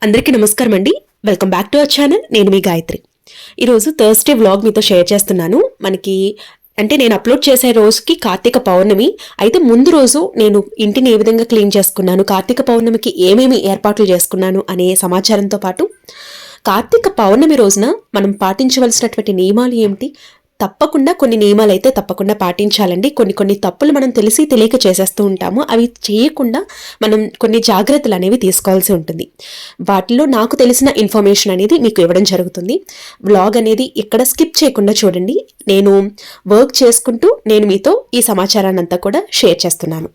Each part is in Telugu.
అందరికీ నమస్కారం అండి. Welcome back to our channel. నేను మీ గాయత్రి. ఈరోజు థర్స్డే వ్లాగ్ మీతో షేర్ చేస్తున్నాను. నేను అప్లోడ్ చేసే రోజుకి కార్తీక పౌర్ణమి అయితే ముందు రోజు నేను ఇంటిని ఏ విధంగా క్లీన్ చేసుకున్నాను, కార్తీక పౌర్ణమికి ఏమేమి ఏర్పాట్లు చేసుకున్నాను అనే సమాచారంతో పాటు కార్తీక పౌర్ణమి రోజున మనం పాటించవలసినటువంటి నియమాలు ఏమిటి, తప్పకుండా కొన్ని నియమాలు అయితే తప్పకుండా పాటించాలండి. కొన్ని తప్పులు మనం తెలిసి తెలియక చేసేస్తూ ఉంటాము. అవి చేయకుండా మనం కొన్ని జాగ్రత్తలు అనేవి తీసుకోవాల్సి ఉంటుంది. వాటిలో నాకు తెలిసిన ఇన్ఫర్మేషన్ అనేది మీకు ఇవ్వడం జరుగుతుంది. వ్లాగ్ అనేది ఇక్కడ స్కిప్ చేయకుండా చూడండి. నేను వర్క్ చేసుకుంటూ నేను మీతో ఈ సమాచారాన్ని అంతా కూడా షేర్ చేస్తున్నాను.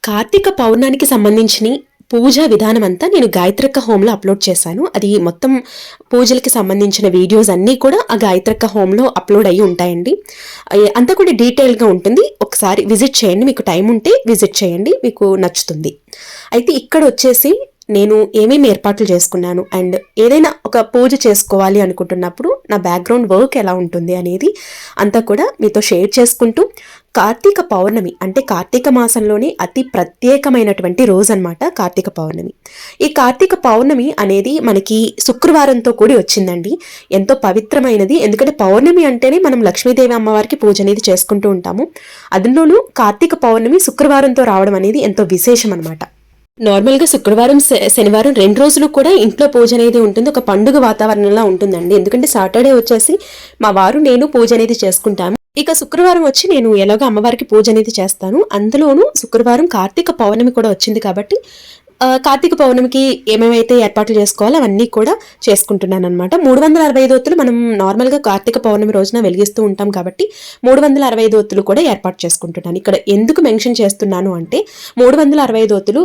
కార్తీక పౌర్ణానికి సంబంధించిన పూజా విధానం అంతా నేను గాయత్రక్క హోమ్లో అప్లోడ్ చేశాను. అది మొత్తం పూజలకి సంబంధించిన వీడియోస్ అన్నీ కూడా ఆ గాయత్రక్క హోమ్లో అప్లోడ్ అయ్యి ఉంటాయండి. అంతా కూడా డీటెయిల్గా ఉంటుంది. ఒకసారి విజిట్ చేయండి, మీకు టైం ఉంటే విజిట్ చేయండి, మీకు నచ్చుతుంది. అయితే ఇక్కడ వచ్చేసి నేను ఏమేమి ఏర్పాట్లు చేసుకున్నాను అండ్ ఏదైనా ఒక పూజ చేసుకోవాలి అనుకుంటున్నప్పుడు నా బ్యాక్గ్రౌండ్ వర్క్ ఎలా ఉంటుంది అనేది అంతా కూడా మీతో షేర్ చేసుకుంటూ, కార్తీక పౌర్ణమి అంటే కార్తీక మాసంలోనే అతి ప్రత్యేకమైనటువంటి రోజు అనమాట కార్తీక పౌర్ణమి. ఈ కార్తీక పౌర్ణమి అనేది మనకి శుక్రవారంతో కూడి వచ్చిందండి. ఎంతో పవిత్రమైనది. ఎందుకంటే పౌర్ణమి అంటేనే మనం లక్ష్మీదేవి అమ్మవారికి పూజ అనేది చేసుకుంటూ ఉంటాము. అందులోనూ కార్తీక పౌర్ణమి శుక్రవారంతో రావడం అనేది ఎంతో విశేషం అనమాట. నార్మల్గా శుక్రవారం శనివారం 2 రోజులు కూడా ఇంట్లో పూజ అనేది ఉంటుంది. ఒక పండుగ వాతావరణంలో ఉంటుందండి. ఎందుకంటే సాటర్డే వచ్చేసి మా వారు నేను పూజ అనేది చేసుకుంటాము. ఇక శుక్రవారం వచ్చి నేను ఎలాగో అమ్మవారికి పూజ అనేది చేస్తాను. అందులోనూ శుక్రవారం కార్తీక పౌర్ణమి కూడా వచ్చింది కాబట్టి కార్తీక పౌర్ణమికి ఏమేమైతే ఏర్పాట్లు చేసుకోవాలో అవన్నీ కూడా చేసుకుంటున్నాను అనమాట. 365 ఒత్తులు మనం నార్మల్గా కార్తీక పౌర్ణమి రోజున వెలిగిస్తూ ఉంటాం కాబట్టి 365 ఒత్తులు కూడా ఏర్పాటు చేసుకుంటున్నాను. ఇక్కడ ఎందుకు మెన్షన్ చేస్తున్నాను అంటే 365 ఒత్తులు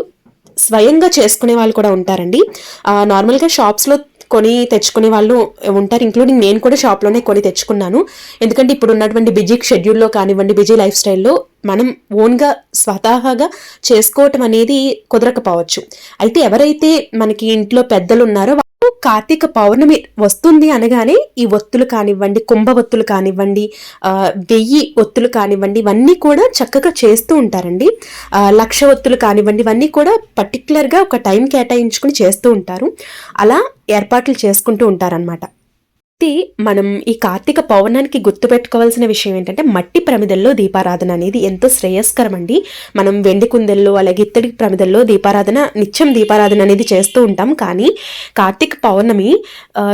స్వయంగా చేసుకునే వాళ్ళు కూడా ఉంటారండి. నార్మల్గా షాప్స్లో కొని తెచ్చుకునే వాళ్ళు ఉంటారు, ఇంక్లూడింగ్ నేను కూడా షాప్లోనే కొని తెచ్చుకున్నాను. ఎందుకంటే ఇప్పుడు ఉన్నటువంటి బిజీ షెడ్యూల్లో కానివ్వండి, బిజీ లైఫ్ స్టైల్లో మనం ఓన్గా స్వతహాగా చేసుకోవటం అనేది కుదరకపోవచ్చు. అయితే ఎవరైతే మనకి ఇంట్లో పెద్దలు ఉన్నారో కార్తీక పౌర్ణమి వస్తుంది అనగానే ఈ ఒత్తులు కానివ్వండి, కుంభ ఒత్తులు కానివ్వండి, 1000 ఒత్తులు కానివ్వండి, ఇవన్నీ కూడా చక్కగా చేస్తూ ఉంటారండి. 1,00,000 ఒత్తులు కానివ్వండి, ఇవన్నీ కూడా పర్టికులర్గా ఒక టైం కేటాయించుకుని చేస్తూ ఉంటారు. అలా ఏర్పాట్లు చేసుకుంటూ ఉంటారనమాట. మనం ఈ కార్తీక పౌర్ణానికి గుర్తుపెట్టుకోవాల్సిన విషయం ఏంటంటే మట్టి ప్రమిదల్లో దీపారాధన అనేది ఎంతో శ్రేయస్కరం అండి. మనం వెండి కుందెల్లో అలాగే ఇత్తడి ప్రమిదల్లో నిత్యం దీపారాధన అనేది చేస్తూ ఉంటాం. కానీ కార్తీక పౌర్ణమి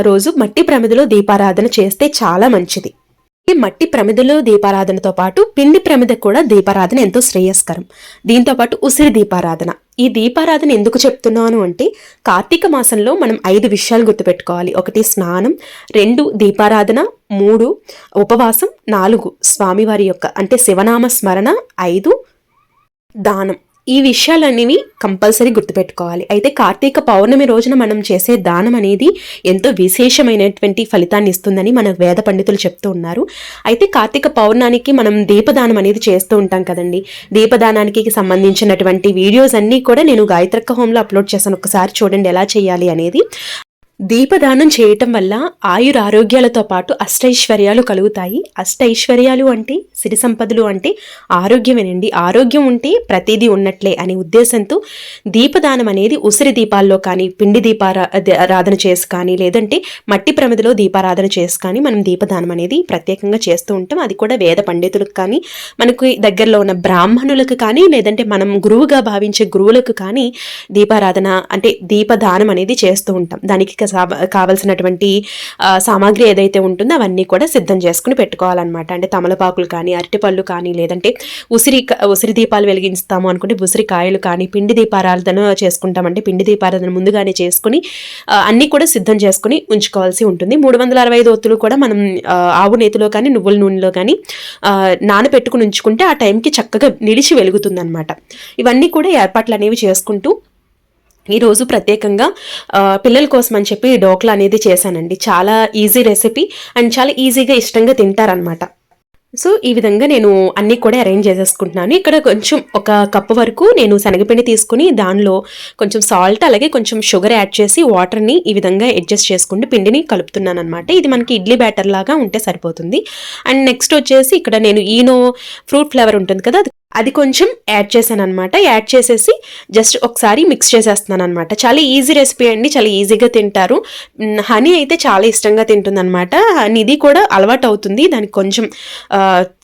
రోజు మట్టి ప్రమిదలో దీపారాధన చేస్తే చాలా మంచిది. ఈ మట్టి ప్రమిదలో దీపారాధనతో పాటు పిండి ప్రమిద కూడా దీపారాధన ఎంతో శ్రేయస్కరం. దీంతో పాటు ఉసిరి దీపారాధన. ఈ దీపారాధన ఎందుకు చెప్తున్నాను అంటే కార్తీక మాసంలో మనం 5 విషయాలు గుర్తుపెట్టుకోవాలి. 1 స్నానం, 2 దీపారాధన, 3 ఉపవాసం, 4 స్వామివారి యొక్క అంటే శివనామ స్మరణ, 5 దానం. ఈ విషయాలనేవి కంపల్సరీ గుర్తుపెట్టుకోవాలి. అయితే కార్తీక పౌర్ణమి రోజున మనం చేసే దానం అనేది ఎంతో విశేషమైనటువంటి ఫలితాన్ని ఇస్తుందని మన వేద పండితులు చెప్తూ ఉన్నారు. అయితే కార్తీక పౌర్ణానికి మనం దీపదానం అనేది చేస్తూ ఉంటాం కదండి. దీపదానానికి సంబంధించినటువంటి వీడియోస్ అన్నీ కూడా నేను గాయత్రక్క హోమ్లో అప్లోడ్ చేశాను. ఒకసారి చూడండి ఎలా చేయాలి అనేది. దీపదానం చేయటం వల్ల ఆయురారోగ్యాలతో పాటు అష్టైశ్వర్యాలు కలుగుతాయి. అష్టైశ్వర్యాలు అంటే సిరి సంపదలు అంటే ఆరోగ్యమేనండి. ఆరోగ్యం ఉంటే ప్రతిదీ ఉన్నట్లే అనే ఉద్దేశంతో దీపదానం అనేది ఉసిరి దీపాల్లో కానీ, పిండి దీపారాధన చేసి కానీ, లేదంటే మట్టి ప్రమిదలో దీపారాధన చేసి కానీ మనం దీపదానం అనేది ప్రత్యేకంగా చేస్తూ ఉంటాం. అది కూడా వేద పండితులకు కానీ, మనకు దగ్గరలో ఉన్న బ్రాహ్మణులకు కానీ, లేదంటే మనం గురువుగా భావించే గురువులకు కానీ దీపారాధన అంటే దీపదానం అనేది చేస్తూ ఉంటాం. దానికి కావలసినటువంటి సామాగ్రి ఏదైతే ఉంటుందో అవన్నీ కూడా సిద్ధం చేసుకుని పెట్టుకోవాలన్నమాట. అంటే తమలపాకులు కానీ, అరటిపళ్ళు కానీ, లేదంటే ఉసిరి దీపాలు వెలిగిస్తాము అనుకుంటే ఉసిరికాయలు కానీ, పిండి దీపారాధన చేసుకుంటామంటే పిండి దీపారాధన ముందుగానే చేసుకుని అన్నీ కూడా సిద్ధం చేసుకుని ఉంచుకోవాల్సి ఉంటుంది. 365 ఒత్తులు కూడా మనం ఆవు నేతిలో కానీ, నువ్వుల నూనెలో కానీ నానబెట్టుకుని ఉంచుకుంటే ఆ టైంకి చక్కగా నిలిచి వెలుగుతుంది అనమాట. ఇవన్నీ కూడా ఏర్పాట్లు అనేవి చేసుకుంటూ ఈరోజు ప్రత్యేకంగా పిల్లల కోసం అని చెప్పి డోక్లా అనేది చేశానండి. చాలా ఈజీ రెసిపీ అండ్ చాలా ఈజీగా ఇష్టంగా తింటారనమాట. సో ఈ విధంగా నేను అన్నీ కూడా అరేంజ్ చేసేసుకుంటున్నాను. ఇక్కడ కొంచెం 1 కప్పు వరకు నేను శనగపిండి తీసుకుని దానిలో కొంచెం సాల్ట్ అలాగే కొంచెం షుగర్ యాడ్ చేసి వాటర్ని ఈ విధంగా అడ్జస్ట్ చేసుకుంటూ పిండిని కలుపుతున్నాను అనమాట. ఇది మనకి ఇడ్లీ బ్యాటర్ లాగా ఉంటే సరిపోతుంది. అండ్ నెక్స్ట్ వచ్చేసి ఇక్కడ నేను ఈనో ఫ్రూట్ ఫ్లేవర్ ఉంటుంది కదా, అది కొంచెం యాడ్ చేశాను అనమాట. యాడ్ చేసేసి జస్ట్ ఒకసారి మిక్స్ చేసేస్తున్నాను అనమాట. చాలా ఈజీ రెసిపీ అండి, చాలా ఈజీగా తింటారు. హనీ అయితే చాలా ఇష్టంగా తింటుందన్నమాట. హనీది కూడా అలవాటు అవుతుంది, దానికి కొంచెం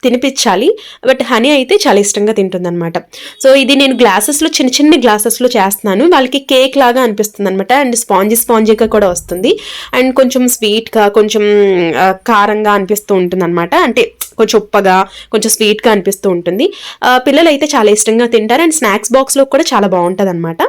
తినిపించాలి. బట్ హనీ అయితే చాలా ఇష్టంగా తింటుందన్నమాట. సో ఇది నేను గ్లాసెస్లో చిన్న చిన్న గ్లాసెస్లో చేస్తున్నాను. వాళ్ళకి కేక్ లాగా అనిపిస్తుంది అనమాట. అండ్ స్పాంజీగా కూడా వస్తుంది. అండ్ కొంచెం స్వీట్గా, కొంచెం కారంగా అనిపిస్తూ ఉంటుంది అనమాట. అంటే కొంచెం ఉప్పగా, కొంచెం స్వీట్గా అనిపిస్తూ ఉంటుంది. పిల్లలు అయితే చాలా ఇష్టంగా తింటారు. అండ్ స్నాక్స్ బాక్స్లో కూడా చాలా బాగుంటుంది అనమాట.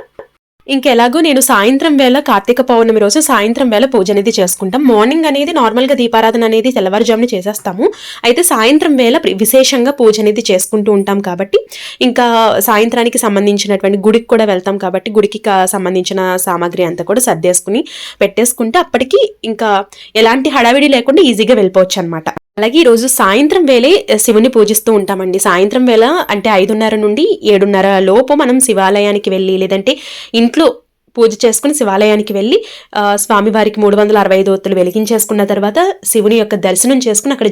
ఇంకెలాగో నేను సాయంత్రం వేళ కార్తీక పౌర్ణమి రోజు సాయంత్రం వేళ పూజ అనేది చేసుకుంటాం. మార్నింగ్ అనేది నార్మల్గా దీపారాధన అనేది తెల్లవారుజామున చేసేస్తాము. అయితే సాయంత్రం వేళ విశేషంగా పూజ అనేది చేసుకుంటూ ఉంటాం కాబట్టి ఇంకా సాయంత్రానికి సంబంధించినటువంటి గుడికి కూడా వెళ్తాం కాబట్టి గుడికి సంబంధించిన సామాగ్రి అంతా కూడా సర్దేసుకుని పెట్టేసుకుంటే అప్పటికి ఇంకా ఎలాంటి హడావిడి లేకుండా ఈజీగా వెళ్ళిపోవచ్చు అనమాట. అలాగే ఈరోజు సాయంత్రం వేళే శివుని పూజిస్తూ ఉంటామండి. సాయంత్రం వేళ అంటే 5:30 నుండి 7:30 లోపు మనం శివాలయానికి వెళ్ళి, లేదంటే ఇంట్లో పూజ చేసుకుని శివాలయానికి వెళ్ళి స్వామివారికి 365 ఒత్తులు వెలిగించేసుకున్న తర్వాత శివుని యొక్క దర్శనం చేసుకుని అక్కడ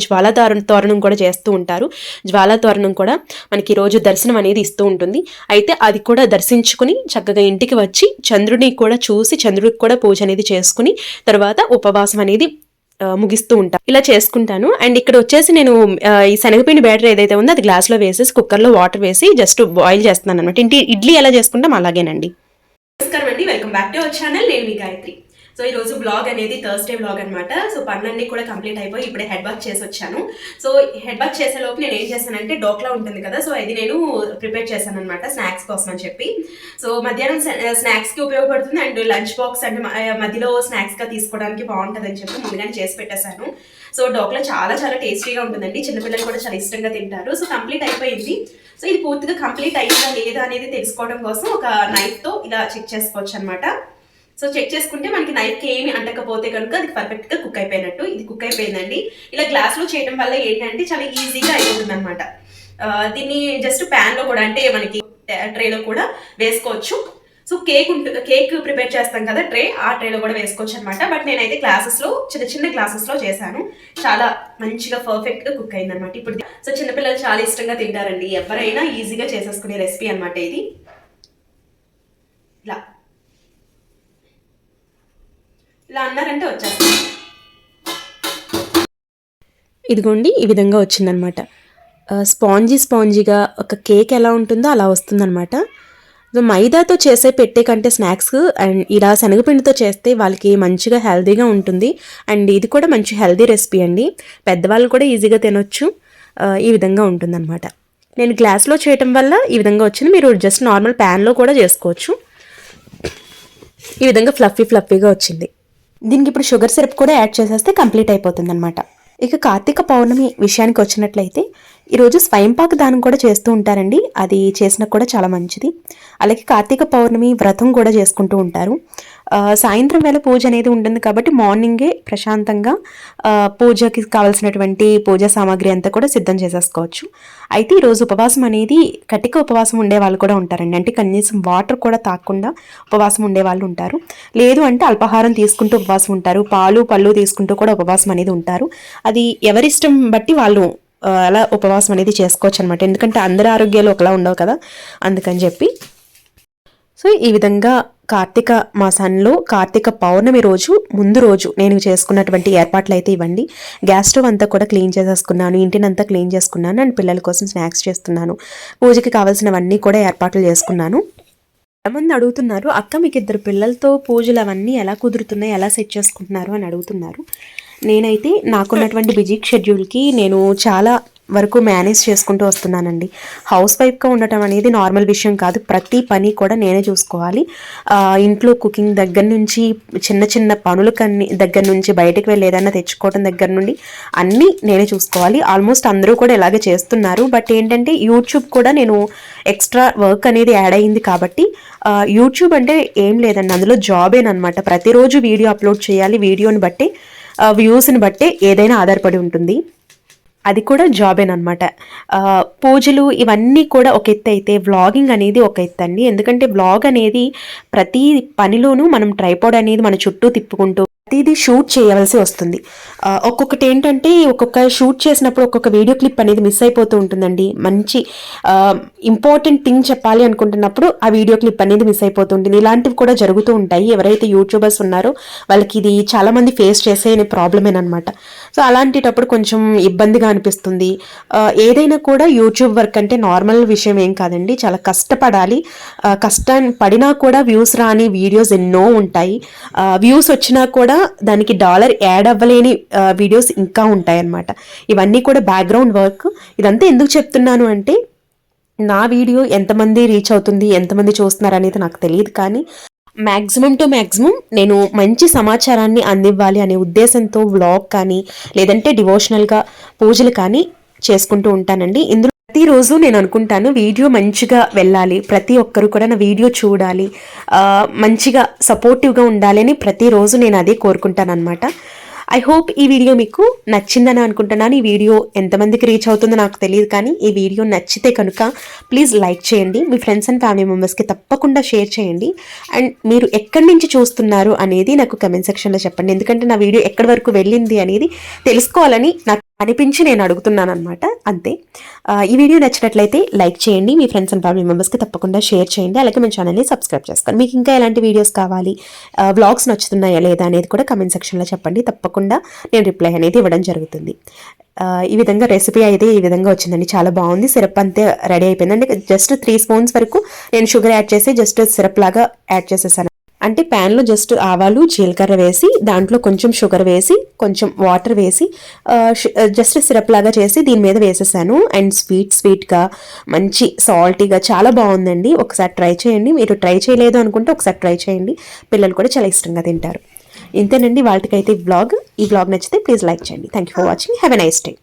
తోరణం కూడా చేస్తూ ఉంటారు. తోరణం కూడా మనకి ఈరోజు దర్శనం అనేది ఇస్తూ ఉంటుంది. అయితే అది కూడా దర్శించుకుని చక్కగా ఇంటికి వచ్చి చంద్రుడిని కూడా చూసి చంద్రుడికి కూడా పూజ అనేది చేసుకుని తర్వాత ఉపవాసం అనేది ముగిస్తూ ఉంటాను. ఇలా చేసుకుంటాను. అండ్ ఇక్కడ వచ్చేసి నేను ఈ శనగపిండి బ్యాటర్ ఏదైతే ఉందో అది గ్లాస్లో వేసేసి కుక్కర్లో వాటర్ వేసి జస్ట్ బాయిల్ చేస్తున్నాను అనమాట. ఇడ్లీ ఎలా చేసుకుంటాం అలాగేనండి. నమస్కారం అండి, welcome back to our channel. నేను మీ గాయత్రి. సో ఈ రోజు బ్లాగ్ అనేది థర్స్డే బ్లాగ్ అనమాట. సో పనులన్నీ కూడా కంప్లీట్ అయిపోయి ఇప్పుడే హెడ్ బాత్ చేసి వచ్చాను. సో హెడ్ బాత్ చేసే లోపు నేను ఏం చేశానంటే డోక్లా ఉంటుంది కదా, సో అది నేను ప్రిపేర్ చేశాను అనమాట స్నాక్స్ కోసం అని చెప్పి. సో మధ్యాహ్నం స్నాక్స్కి ఉపయోగపడుతుంది అండ్ లంచ్ బాక్స్ అంటే మధ్యలో స్నాక్స్గా తీసుకోవడానికి బాగుంటుంది అని చెప్పి ముందుగానే చేసి పెట్టేశాను. సో డోక్లా చాలా చాలా టేస్టీగా ఉంటుందండి, చిన్నపిల్లలు కూడా చాలా ఇష్టంగా తింటారు. సో కంప్లీట్ అయిపోయింది. సో ఇది పూర్తిగా కంప్లీట్ అయ్యిందా లేదా అనేది తెలుసుకోవడం కోసం ఒక నైఫ్తో ఇలా చెక్ చేసుకోవచ్చు అనమాట. సో చెక్ చేసుకుంటే మనకి నైఫ్కి ఏమి అంటకపోతే కనుక అది పర్ఫెక్ట్గా కుక్ అయిపోయినట్టు. ఇది కుక్ అయిపోయిందండి. ఇలా గ్లాస్లో చేయడం వల్ల ఏంటంటే చాలా ఈజీగా అయిపోతుంది అనమాట. దీన్ని జస్ట్ ప్యాన్లో కూడా అంటే మనకి ట్రేలో కూడా వేసుకోవచ్చు. సో కేక్ ప్రిపేర్ చేస్తాం కదా ట్రే, ఆ ట్రేలో కూడా వేసుకోవచ్చు అనమాట. బట్ నేనైతే గ్లాసెస్లో చిన్న చిన్న గ్లాసెస్లో చేశాను. చాలా మంచిగా పర్ఫెక్ట్గా కుక్ అయింది అనమాట. ఇప్పుడు సో చిన్నపిల్లలు చాలా ఇష్టంగా తింటారండి, ఎవరైనా ఈజీగా చేసేసుకునే రెసిపీ అనమాట ఇది. ఇలా అన్నారంటే వచ్చేస్తుంది. ఇదిగోండి ఈ విధంగా వచ్చిందనమాట. స్పాంజీగా ఒక కేక్ ఎలా ఉంటుందో అలా వస్తుందన్నమాట. మైదాతో చేసే పెట్టే కంటే స్నాక్స్ అండ్ ఇలా శనగపిండితో చేస్తే వాళ్ళకి మంచిగా హెల్తీగా ఉంటుంది. అండ్ ఇది కూడా మంచి హెల్తీ రెసిపీ అండి, పెద్దవాళ్ళు కూడా ఈజీగా తినొచ్చు. ఈ విధంగా ఉంటుందన్నమాట. నేను గ్లాస్లో చేయటం వల్ల ఈ విధంగా వచ్చింది. మీరు జస్ట్ నార్మల్ ప్యాన్లో కూడా చేసుకోవచ్చు. ఈ విధంగా ఫ్లఫీగా వచ్చింది. దీనికి ఇప్పుడు షుగర్ సిరప్ కూడా యాడ్ చేసేస్తే కంప్లీట్ అయిపోతుంది అనమాట. ఇక కార్తీక పౌర్ణమి విషయానికి వచ్చినట్లయితే ఈరోజు స్వయంపాక దానం కూడా చేస్తూ ఉంటారండి. అది చేసినా కూడా చాలా మంచిది. అలాగే కార్తీక పౌర్ణమి వ్రతం కూడా చేసుకుంటూ ఉంటారు. సాయంత్రం వేళ పూజ అనేది ఉంటుంది కాబట్టి మార్నింగే ప్రశాంతంగా పూజకి కావాల్సినటువంటి పూజా సామాగ్రి అంతా కూడా సిద్ధం చేసేసుకోవచ్చు. అయితే ఈరోజు ఉపవాసం అనేది కటిక ఉపవాసం ఉండే వాళ్ళు కూడా ఉంటారండి. అంటే కనీసం వాటర్ కూడా తాగకుండా ఉపవాసం ఉండే వాళ్ళు ఉంటారు. లేదు అంటే అల్పాహారం తీసుకుంటూ ఉపవాసం ఉంటారు. పాలు పళ్ళు తీసుకుంటూ కూడా ఉపవాసం అనేది ఉంటారు. అది ఎవరిష్టం బట్టి వాళ్ళు అలా ఉపవాసం అనేది చేసుకోవచ్చు అనమాట. ఎందుకంటే అందరి ఆరోగ్యాలు ఒకలా ఉండవు కదా, అందుకని చెప్పి. సో ఈ విధంగా కార్తీక మాసంలో కార్తీక పౌర్ణమి రోజు ముందు రోజు నేను చేసుకున్నటువంటి ఏర్పాట్లు అయితే ఇవ్వండి. గ్యాస్ స్టవ్ అంతా కూడా క్లీన్ చేసేసుకున్నాను, ఇంటినంతా క్లీన్ చేసుకున్నాను అండ్ పిల్లల కోసం స్నాక్స్ చేస్తున్నాను. పూజకి కావాల్సినవన్నీ కూడా ఏర్పాట్లు చేసుకున్నాను. చాలామంది అడుగుతున్నారు, అక్క మీకు 2 పిల్లలతో పూజలు అవన్నీ ఎలా కుదురుతున్నాయి, ఎలా సెట్ చేసుకుంటున్నారు అని అడుగుతున్నారు. నేనైతే నాకున్నటువంటి బిజీ షెడ్యూల్కి నేను చాలా వరకు మేనేజ్ చేసుకుంటూ వస్తున్నానండి. హౌస్ వైఫ్గా ఉండటం అనేది నార్మల్ విషయం కాదు. ప్రతి పని కూడా నేనే చూసుకోవాలి. ఇంట్లో కుకింగ్ దగ్గర నుంచి చిన్న చిన్న పనుల దగ్గర నుంచి బయటకు వెళ్ళి ఏదైనా తెచ్చుకోవడం దగ్గర నుండి అన్నీ నేనే చూసుకోవాలి. ఆల్మోస్ట్ అందరూ కూడా ఇలాగే చేస్తున్నారు. బట్ ఏంటంటే యూట్యూబ్ కూడా నేను ఎక్స్ట్రా వర్క్ అనేది యాడ్ అయ్యింది కాబట్టి యూట్యూబ్ అంటే ఏం లేదండి, అందులో జాబేనమాట. ప్రతిరోజు వీడియో అప్లోడ్ చేయాలి. వీడియోని బట్టి వ్యూస్ని బట్టే ఏదైనా ఆధారపడి ఉంటుంది. అది కూడా జాబేనమాట. పూజలు ఇవన్నీ కూడా ఒక ఎత్తు అయితే వ్లాగింగ్ అనేది ఒక ఎత్తు అండి. ఎందుకంటే వ్లాగ్ అనేది ప్రతి పనిలోనూ మనం ట్రైపాడ్ అనేది మన చుట్టూ తిప్పుకుంటూ ప్రతిదీ షూట్ చేయవలసి వస్తుంది. ఒక్కొక్కటి ఏంటంటే ఒక్కొక్క షూట్ చేసినప్పుడు ఒక్కొక్క వీడియో క్లిప్ అనేది మిస్ అయిపోతూ ఉంటుందండి. మంచి ఇంపార్టెంట్ థింగ్ చెప్పాలి అనుకుంటున్నప్పుడు ఆ వీడియో క్లిప్ అనేది మిస్ అయిపోతూ ఉంటుంది. ఇలాంటివి కూడా జరుగుతూ ఉంటాయి. ఎవరైతే యూట్యూబర్స్ ఉన్నారో వాళ్ళకి ఇది చాలా మంది ఫేస్ చేసే ప్రాబ్లమేనమాట. సో అలాంటిటప్పుడు కొంచెం ఇబ్బందిగా అనిపిస్తుంది. ఏదైనా కూడా యూట్యూబ్ వర్క్ అంటే నార్మల్ విషయం ఏం కాదండి. చాలా కష్టపడాలి. కష్టం పడినా కూడా వ్యూస్ రాని వీడియోస్ ఎన్నో ఉంటాయి. వ్యూస్ వచ్చినా కూడా దానికి డాలర్ యాడ్ అవ్వలేని వీడియోస్ ఇంకా ఉంటాయన్నమాట. ఇవన్నీ కూడా బ్యాక్గ్రౌండ్ వర్క్. ఇదంతా ఎందుకు చెప్తున్నాను అంటే నా వీడియో ఎంతమంది రీచ్ అవుతుంది, ఎంతమంది చూస్తున్నారు అనేది నాకు తెలియదు, కానీ మ్యాక్సిమం టు మ్యాక్సిమం నేను మంచి సమాచారాన్ని అందివ్వాలి అనే ఉద్దేశంతో వ్లాగ్ కానీ లేదంటే డివోషనల్గా పూజలు కానీ చేసుకుంటూ ఉంటానండి. ఇందులో ప్రతిరోజు నేను అనుకుంటాను వీడియో మంచిగా వెళ్ళాలి, ప్రతి ఒక్కరు కూడా నా వీడియో చూడాలి, మంచిగా సపోర్టివ్గా ఉండాలి అని ప్రతిరోజు నేను అదే కోరుకుంటాను అనమాట. ఐ హోప్ ఈ వీడియో మీకు నచ్చిందని అనుకుంటున్నాను. ఈ వీడియో ఎంతమందికి రీచ్ అవుతుందో నాకు తెలియదు, కానీ ఈ వీడియో నచ్చితే కనుక ప్లీజ్ లైక్ చేయండి. మీ ఫ్రెండ్స్ అండ్ ఫ్యామిలీ మెంబర్స్కి తప్పకుండా షేర్ చేయండి. అండ్ మీరు ఎక్కడి నుంచి చూస్తున్నారు అనేది నాకు కమెంట్ సెక్షన్లో చెప్పండి. ఎందుకంటే నా వీడియో ఎక్కడి వరకు వెళ్ళింది అనేది తెలుసుకోవాలని నాకు అనిపించి నేను అడుగుతున్నాను అనమాట. అంతే. ఈ వీడియో నచ్చినట్లయితే లైక్ చేయండి. మీ ఫ్రెండ్స్ అండ్ ఫ్యామిలీ మెంబర్స్కి తప్పకుండా షేర్ చేయండి. అలాగే మన ఛానల్ని సబ్స్క్రైబ్ చేసుకోండి. మీకు ఇంకా ఎలాంటి వీడియోస్ కావాలి, వ్లాగ్స్ నచ్చుతున్నాయా లేదా అనేది కూడా కమెంట్ సెక్షన్లో చెప్పండి. తప్పకుండా నేను రిప్లై అనేది ఇవ్వడం జరుగుతుంది. ఈ విధంగా రెసిపీ అయితే ఈ విధంగా వచ్చిందండి. చాలా బాగుంది. సిరప్ అంతే రెడీ అయిపోయింది. అంటే జస్ట్ 3 స్పూన్స్ వరకు నేను షుగర్ యాడ్ చేసి జస్ట్ సిరప్ లాగా యాడ్ చేసేసాను. అంటే ప్యాన్లో జస్ట్ ఆవాలు జీలకర్ర వేసి దాంట్లో కొంచెం షుగర్ వేసి కొంచెం వాటర్ వేసి జస్ట్ సిరప్ లాగా చేసి దీని మీద వేసేసాను. అండ్ స్వీట్గా మంచి సాల్టీగా చాలా బాగుందండి. ఒకసారి ట్రై చేయండి. మీరు ట్రై చేయలేదు అనుకుంటే ఒకసారి ట్రై చేయండి. పిల్లలు కూడా చాలా ఇష్టంగా తింటారు. ఇంతేనండి వాళ్ళకైతే ఈ వ్లాగ్ నచ్చితే ప్లీజ్ లైక్ చేయండి. Thank you for watching. Have a nice day.